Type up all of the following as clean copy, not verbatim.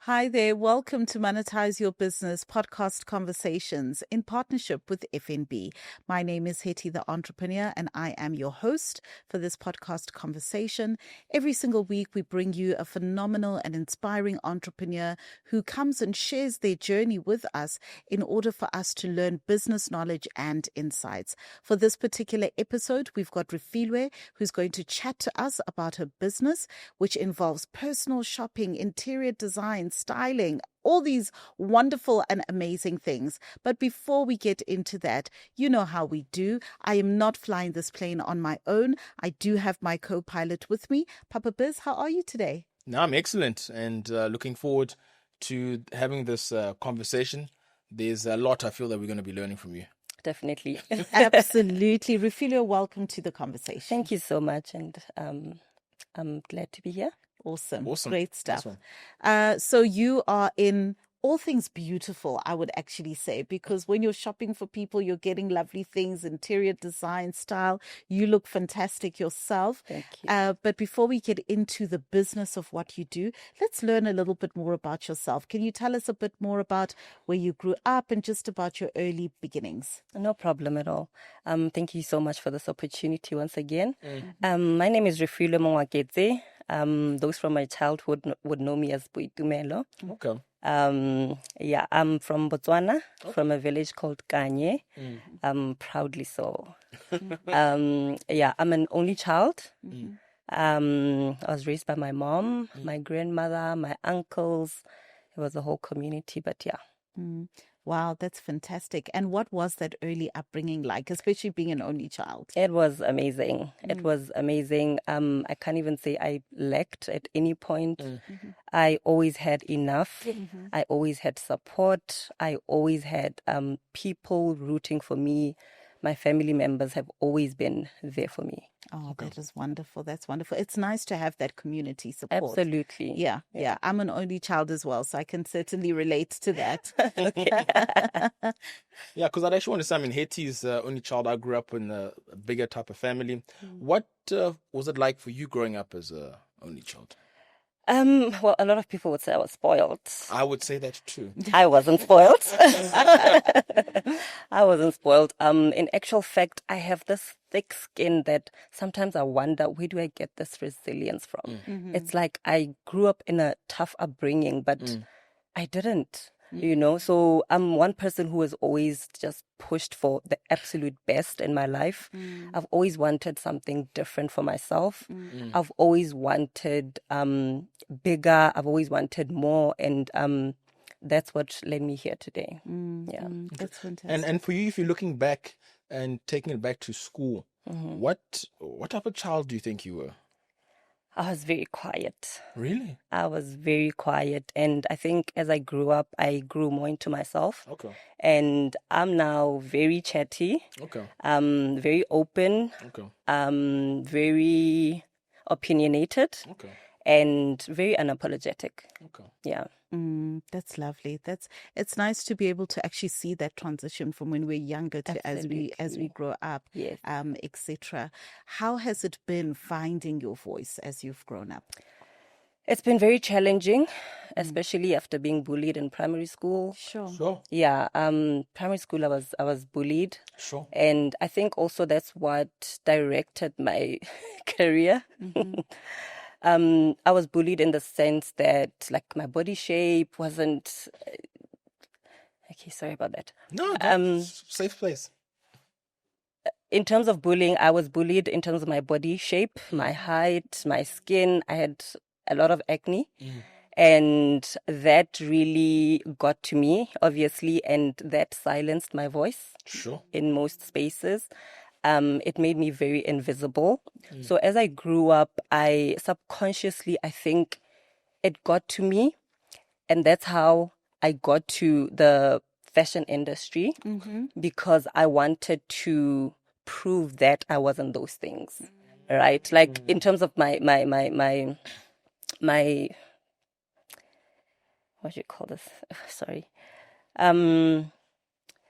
Hi there. Welcome to Monetize Your Business podcast conversations in partnership with FNB. My name is Hetty the Entrepreneur, and I am your host for this podcast conversation. Every single week, we bring you a phenomenal and inspiring entrepreneur who comes and shares their journey with us in order for us to learn business knowledge and insights. For this particular episode, we've got Refilwe, who's going to chat to us about her business, which involves personal shopping, interior design, styling, all these wonderful and amazing things. But before we get into that, you know how we do. I am not flying this plane on my own. I do have my co-pilot with me. Papa Biz, how are you today? No, I'm excellent and looking forward to having this conversation. There's a lot I feel that we're going to be learning from you. Definitely. Absolutely. Refilwe, welcome to the conversation. Thank you so much. And I'm glad to be here. Awesome. Awesome. Great stuff. Awesome. So you are in all things beautiful, I would actually say, because when you're shopping for people, you're getting lovely things, interior design, style. You look fantastic yourself. Thank you. But before we get into the business of what you do, let's learn a little bit more about yourself. Can you tell us a bit more about where you grew up and just about your early beginnings? No problem at all. Thank you so much for this opportunity once again. My name is Refilwe Mongwaketse. Those from my childhood would know me as Boitumelo. Okay. I'm from Botswana, from a village called Kanye. Proudly so. I'm an only child. I was raised by my mom, my grandmother, my uncles. It was a whole community, but yeah. Wow, that's fantastic. And what was that early upbringing like, especially being an only child? It was amazing. It was amazing. I can't even say I lacked at any point. I always had enough. I always had support. I always had people rooting for me. My family members have always been there for me. Oh, that is wonderful. That's wonderful. It's nice to have that community support. Absolutely. Yeah. I'm an only child as well, so I can certainly relate to that. Yeah, because I actually want to say, Hetty's only child. I grew up in a bigger type of family. What was it like for you growing up as a only child? Well, a lot of people would say I was spoiled. I would say that too. I wasn't spoiled. I wasn't spoiled. In actual fact, I have this thick skin that sometimes I wonder, where do I get this resilience from? It's like I grew up in a tough upbringing, but I didn't. So I'm one person who has always just pushed for the absolute best in my life. I've always wanted something different for myself. I've always wanted bigger. I've always wanted more, and that's what led me here today. That's fantastic. And for you, if you're looking back and taking it back to school, what type of child do you think you were? I was very quiet. Really? I was very quiet. And I think as I grew up, I grew more into myself. Okay. And I'm now very chatty. Okay. Very open. Okay. Very opinionated. Okay. And very unapologetic. Okay. Yeah. That's lovely. It's nice to be able to actually see that transition from when we're younger to as we grow up, Yes. etc. How has it been finding your voice as you've grown up? It's been very challenging, especially after being bullied in primary school. Sure. Yeah, primary school I was bullied. Sure. And I think also that's what directed my career. I was bullied in the sense that like my body shape wasn't okay, sorry about that. No, safe place. In terms of bullying, I was bullied in terms of my body shape, my height, my skin. I had a lot of acne. And that really got to me, obviously, and that silenced my voice. Sure. In most spaces. It made me very invisible. So as I grew up, I think it got to me. And that's how I got to the fashion industry, because I wanted to prove that I wasn't those things, right? Like in terms of my what do you call this? Sorry.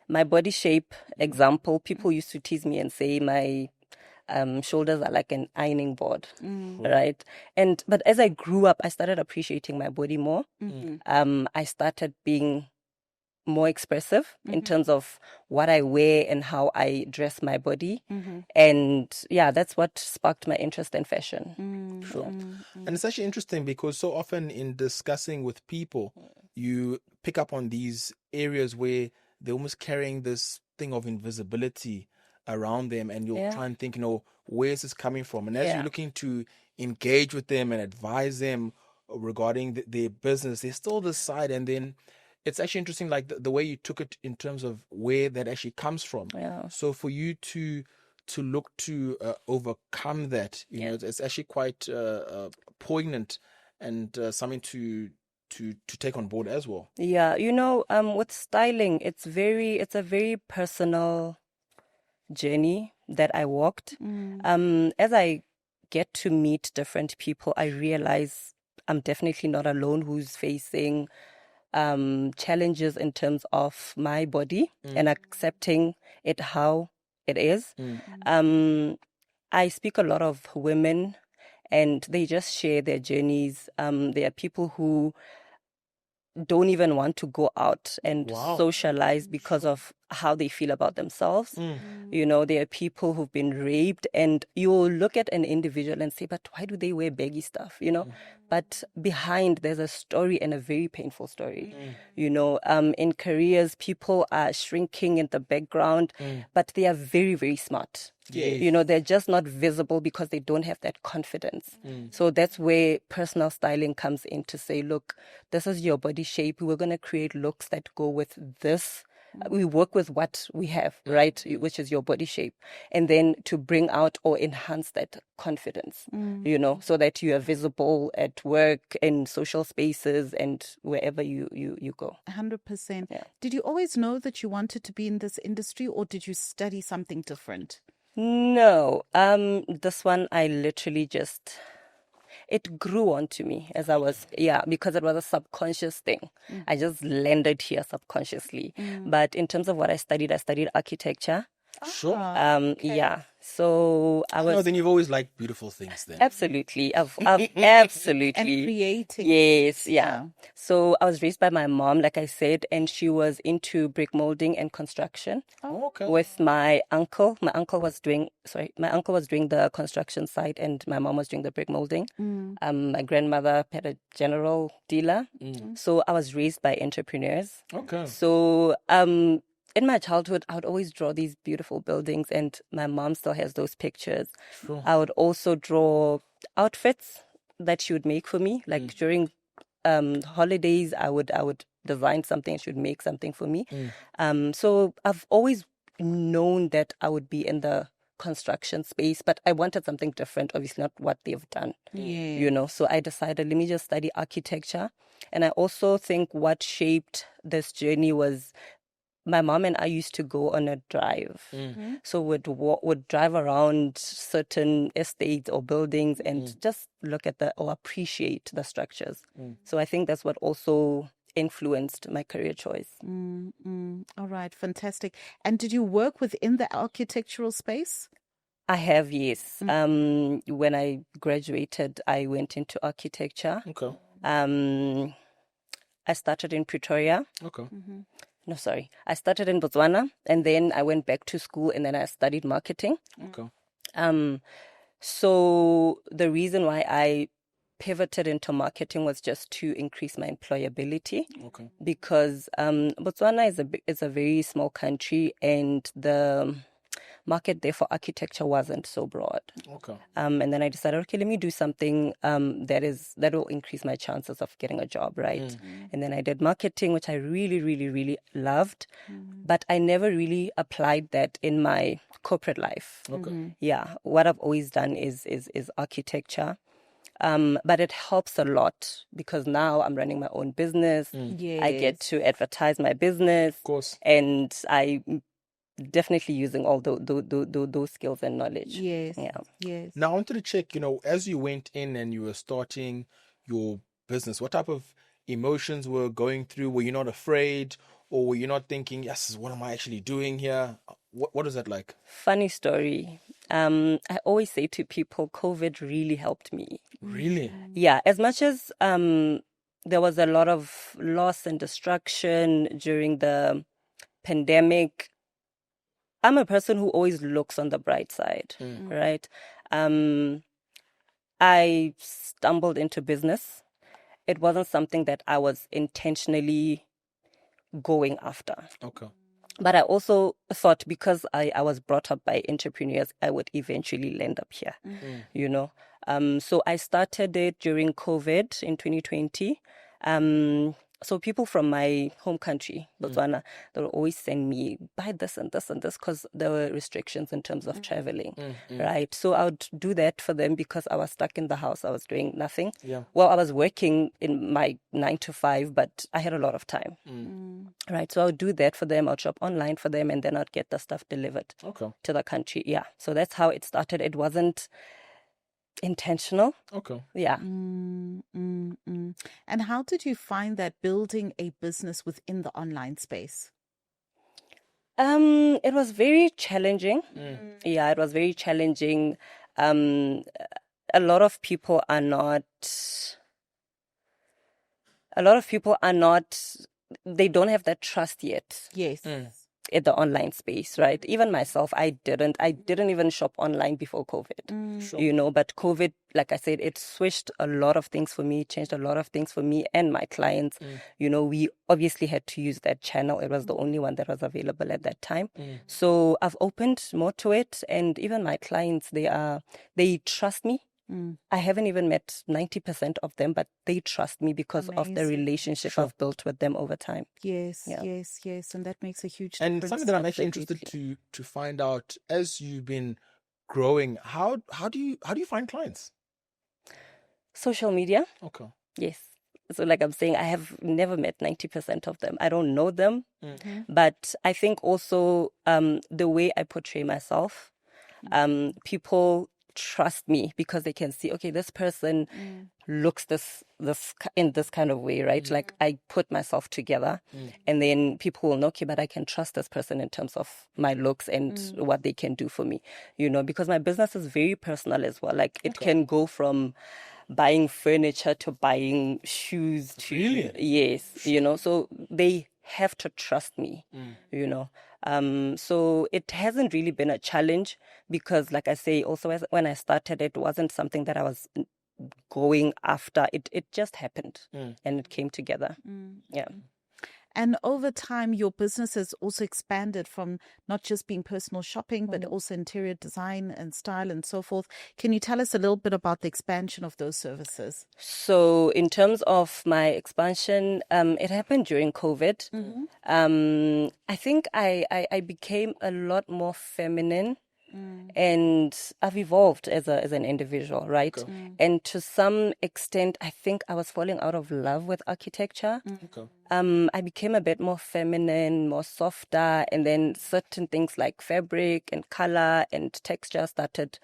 My body shape example, people used to tease me and say my shoulders are like an ironing board, right? But as I grew up, I started appreciating my body more. I started being more expressive in terms of what I wear and how I dress my body. And yeah, that's what sparked my interest in fashion. Sure. And it's actually interesting because so often in discussing with people, you pick up on these areas where they're almost carrying this thing of invisibility around them, and you'll try and think, where is this coming from? And as you're looking to engage with them and advise them regarding their business, there's still this side. And then it's actually interesting, like the way you took it in terms of where that actually comes from. Yeah. So for you to look to overcome that, it's actually quite poignant and something to take on board as well. Yeah, with styling, it's a very personal journey that I walked. As I get to meet different people, I realize I'm definitely not alone who's facing challenges in terms of my body and accepting it how it is. I speak a lot of women and they just share their journeys. There are people who don't even want to go out and socialize because of how they feel about themselves. There are people who've been raped, and you'll look at an individual and say, but why do they wear baggy stuff? But behind there's a story, and a very painful story. In careers, people are shrinking in the background, but they are very, very smart. They're just not visible because they don't have that confidence. So that's where personal styling comes in to say, look, this is your body shape. We're going to create looks that go with this. We work with what we have, right? Which is your body shape. And then to bring out or enhance that confidence, so that you are visible at work, in social spaces, and wherever you go. 100%. Yeah. Did you always know that you wanted to be in this industry, or did you study something different? No, this one I literally it grew onto me as I was, because it was a subconscious thing. I just landed here subconsciously. But in terms of what I studied architecture. Sure. So I was. No, then you've always liked beautiful things then. Absolutely. I've absolutely. And creating. Yes, yeah. So I was raised by my mom, like I said, and she was into brick molding and construction. Oh, okay. With my uncle. My uncle was doing the construction side, and my mom was doing the brick molding. My grandmother had a general dealer. So I was raised by entrepreneurs. Okay. So in my childhood, I would always draw these beautiful buildings, and my mom still has those pictures. Sure. I would also draw outfits that she would make for me. Like during holidays, I would design something, she would make something for me. So I've always known that I would be in the construction space, but I wanted something different, obviously not what they've done. So I decided, let me just study architecture. And I also think what shaped this journey was my mom and I used to go on a drive. So would drive around certain estates or buildings and just look at or appreciate the structures. So I think that's what also influenced my career choice. All right, fantastic. And did you work within the architectural space? I have, yes. When I graduated, I went into architecture. Okay. I started in Pretoria. Okay. No, sorry. I started in Botswana, and then I went back to school, and then I studied marketing. Okay. So the reason why I pivoted into marketing was just to increase my employability. Okay. Because Botswana is a very small country, and the market there for architecture wasn't so broad. Okay. And then I decided, okay, let me do something that will increase my chances of getting a job, right? And then I did marketing, which I really, really, really loved, but I never really applied that in my corporate life. Okay. Yeah, what I've always done is architecture. But it helps a lot because now I'm running my own business. Yes. I get to advertise my business. Of course. And I definitely using all those skills and knowledge. Yes. Yeah. Yes. Now, I wanted to check, as you went in and you were starting your business, what type of emotions were going through? Were you not afraid, or were you not thinking, yes, what am I actually doing here? What is that like? Funny story. I always say to people, COVID really helped me. Really? Yeah, as much as there was a lot of loss and destruction during the pandemic, I'm a person who always looks on the bright side, right? I stumbled into business. It wasn't something that I was intentionally going after. Okay. But I also thought because I was brought up by entrepreneurs, I would eventually land up here, you know. So I started it during COVID in 2020. So people from my home country, Botswana, they would always send me, buy this and this and this, because there were restrictions in terms of traveling, right? So I would do that for them because I was stuck in the house. I was doing nothing. Yeah. Well, I was working in my 9 to 5, but I had a lot of time, right? So I would do that for them. I'd shop online for them, and then I'd get the stuff delivered to the country. Yeah. So that's how it started. It wasn't intentional. Okay. Yeah. And how did you find that building a business within the online space? It was very challenging. Yeah, it was very challenging. A lot of people are not, they don't have that trust yet Yes. in the online space, right? Even myself, I didn't even shop online before COVID, you know, but COVID, like I said, it switched a lot of things for me, changed a lot of things for me and my clients. You know, we obviously had to use that channel. It was the only one that was available at that time. So I've opened more to it, and even my clients, they trust me. I haven't even met 90% of them, but they trust me because of the relationship I've built with them over time. Yes, yes. And that makes a huge And difference. something that I'm actually interested to find out, as you've been growing, how do you find clients? Social media. Okay. Yes. So like I'm saying, I have never met 90% of them. I don't know them, but I think also the way I portray myself, people trust me because they can see, okay, this person looks this in this kind of way, right? Like I put myself together, and then people will know, okay, but I can trust this person in terms of my looks and what they can do for me, you know, because my business is very personal as well. Like it can go from buying furniture to buying shoes to yes, you know, so they have to trust me, you know. So it hasn't really been a challenge because, like I say, also when I started, it wasn't something that I was going after. It just happened and it came together. Yeah. And over time, your business has also expanded from not just being personal shopping, but also interior design and style and so forth. Can you tell us a little bit about the expansion of those services? So in terms of my expansion, it happened during COVID. I think I became a lot more feminine. And I've evolved as an individual, right? And to some extent, I think I was falling out of love with architecture. I became a bit more feminine, more softer, and then certain things like fabric and color and texture started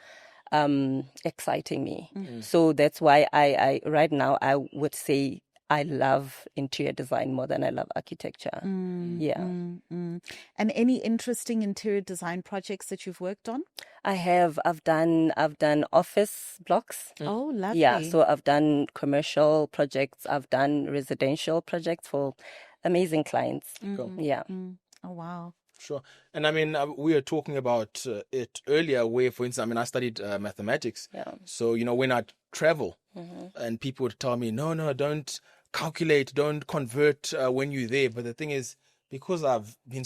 exciting me. So that's why I right now I would say I love interior design more than I love architecture. And any interesting interior design projects that you've worked on? I've done office blocks. Oh, lovely. Yeah, so I've done commercial projects, I've done residential projects for amazing clients. Yeah. Oh, wow. Sure. And I mean, we were talking about it earlier where, for instance, I mean, I studied mathematics. Yeah. So, you know, when I travel and people would tell me, no, don't calculate, don't convert when you're there. But the thing is, because I've been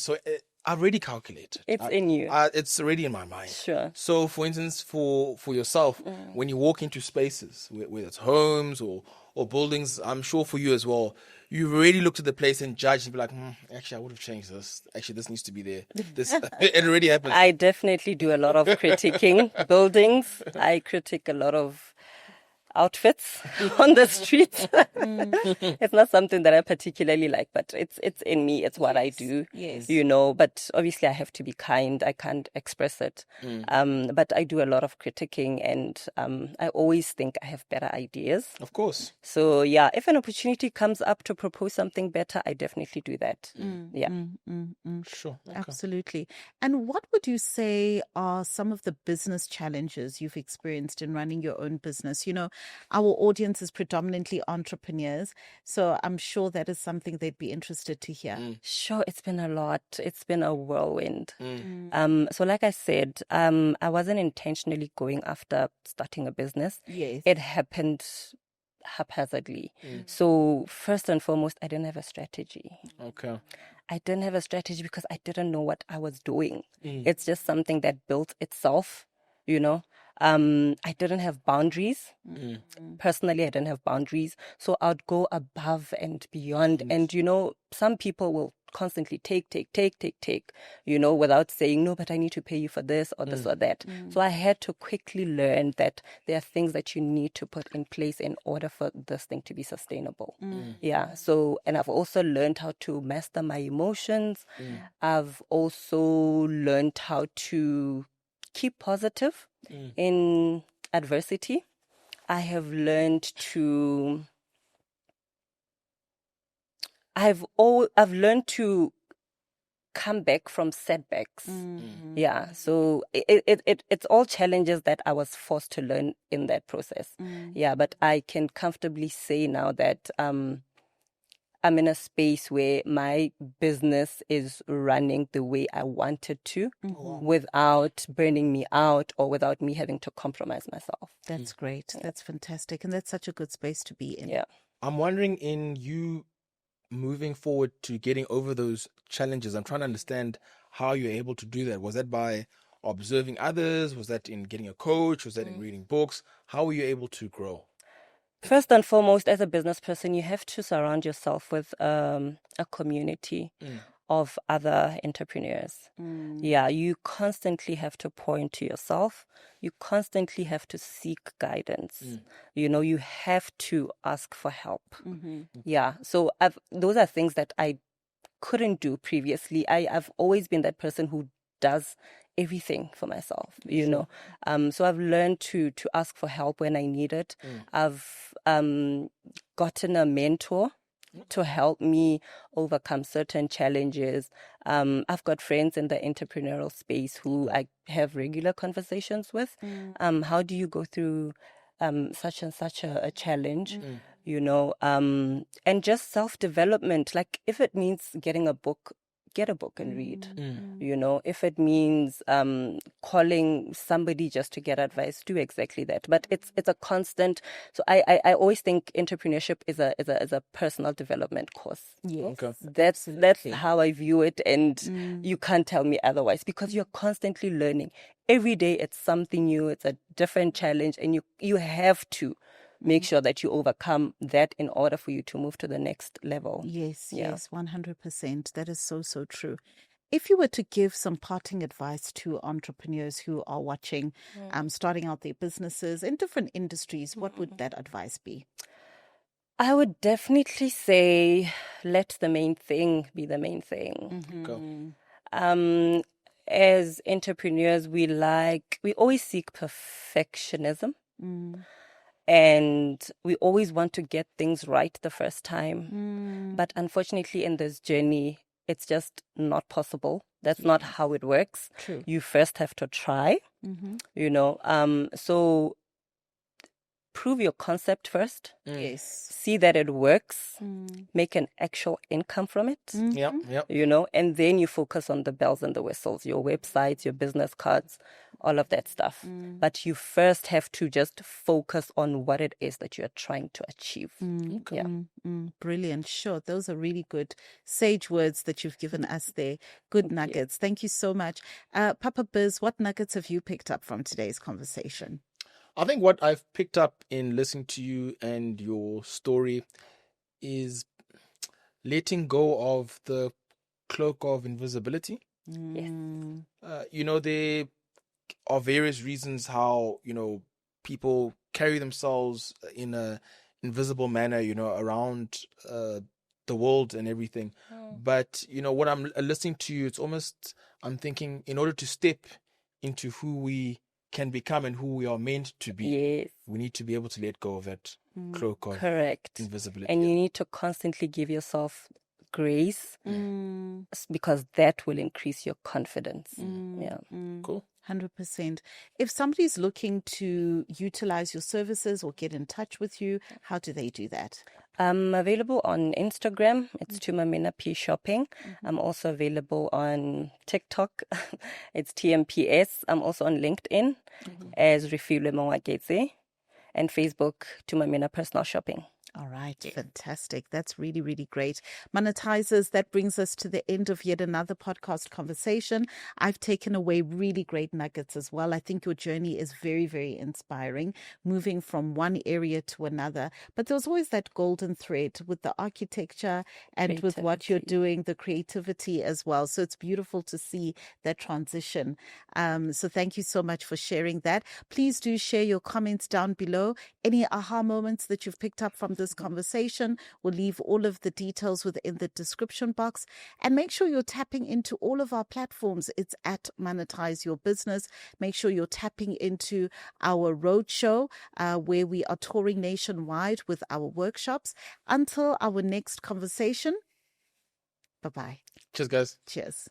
I've already calculated. It's in you. It's already in my mind. Sure. So, for instance, for yourself, when you walk into spaces, whether it's homes or buildings, I'm sure for you as well, you've already looked at the place and judged and be like, actually, I would have changed this. Actually, this needs to be there. This it already happens. I definitely do a lot of critiquing buildings. I critique a lot of outfits on the streets. It's not something that I particularly like, but it's in me. It's what I do. Yes. But obviously I have to be kind. I can't express it. But I do a lot of critiquing, and I always think I have better ideas. Of course. So yeah, if an opportunity comes up to propose something better, I definitely do that. Yeah. Sure. Okay. Absolutely. And what would you say are some of the business challenges you've experienced in running your own business? Our audience is predominantly entrepreneurs, so I'm sure that is something they'd be interested to hear. Sure, it's been a lot. It's been a whirlwind. So like I said, I wasn't intentionally going after starting a business. Yes. It happened haphazardly. So first and foremost, I didn't have a strategy. Okay. I didn't have a strategy because I didn't know what I was doing. It's just something that built itself, I didn't have boundaries. Personally, I didn't have boundaries. So I'd go above and beyond. And, some people will constantly take, without saying, no, but I need to pay you for this or this or that. So I had to quickly learn that there are things that you need to put in place in order for this thing to be sustainable. Yeah. So, and I've also learned how to master my emotions. I've also learned how to keep positive in adversity. I have learned to I've learned to come back from setbacks. Yeah, so it's all challenges that I was forced to learn in that process. Yeah, but I can comfortably say now that I'm in a space where my business is running the way I wanted to, without burning me out or without me having to compromise myself. That's great. That's fantastic. And that's such a good space to be in. Yeah. I'm wondering, in you moving forward to getting over those challenges, I'm trying to understand how you're able to do that. Was that by observing others? Was that in getting a coach? Was that in reading books? How were you able to grow? First and foremost, as a business person, you have to surround yourself with a community of other entrepreneurs. Yeah, you constantly have to point to yourself. You constantly have to seek guidance. You have to ask for help. Yeah, so those are things that I couldn't do previously. I've always been that person who does everything for myself, so I've learned to ask for help when I need it. I've gotten a mentor to help me overcome certain challenges. I've got friends in the entrepreneurial space who I have regular conversations with. How do you go through such and such a challenge? And just self-development. Like, if it means getting a book, get a book and read. If it means calling somebody just to get advice, do exactly that. But it's a constant. So I always think entrepreneurship is a personal development course. Yes. Okay. That's how I view it, and you can't tell me otherwise, because you're constantly learning. Every day it's something new, it's a different challenge, and you have to make sure that you overcome that in order for you to move to the next level. Yes, Yeah. yes, 100%. That is so, so true. If you were to give some parting advice to entrepreneurs who are watching, starting out their businesses in different industries, what would that advice be? I would definitely say, let the main thing be the main thing. Go. As entrepreneurs, we always seek perfectionism. And we always want to get things right the first time. But unfortunately, in this journey, it's just not possible. That's not how it works. True. You first have to try, so prove your concept first. Yes. See that it works. Make an actual income from it. Yep. And then you focus on the bells and the whistles, your websites, your business cards, all of that stuff. But you first have to just focus on what it is that you're trying to achieve. Yeah. Brilliant. Sure. Those are really good sage words that you've given us there. Good nuggets. Thank you so much. Papa Biz, what nuggets have you picked up from today's conversation? I think what I've picked up in listening to you and your story is letting go of the cloak of invisibility. Yes. There are various reasons how, people carry themselves in a invisible manner, around the world and everything. But, what I'm listening to you, it's almost, I'm thinking, in order to step into who we can become and who we are meant to be, Yes. we need to be able to let go of that cloak of Correct. invisibility. And you need to constantly give yourself grace because that will increase your confidence. Yeah. Cool. 100%. If somebody's looking to utilize your services or get in touch with you, how do they do that? I'm available on Instagram. It's Tumamina P Shopping. I'm also available on TikTok. It's TMPS. I'm also on LinkedIn as Refilwe Mongwaketse, and Facebook Tumamina Personal Shopping. All right, fantastic. That's really, really great. Monetizers, that brings us to the end of yet another podcast conversation. I've taken away really great nuggets as well. I think your journey is very, very inspiring, moving from one area to another. But there's always that golden thread with the architecture and with what you're doing, the creativity as well. So it's beautiful to see that transition. So thank you so much for sharing that. Please do share your comments down below. Any aha moments that you've picked up from this conversation. We'll leave all of the details within the description box, and make sure you're tapping into all of our platforms. It's at Monetize Your Business. Make sure you're tapping into our roadshow where we are touring nationwide with our workshops. Until our next conversation, bye-bye. Cheers, guys. Cheers.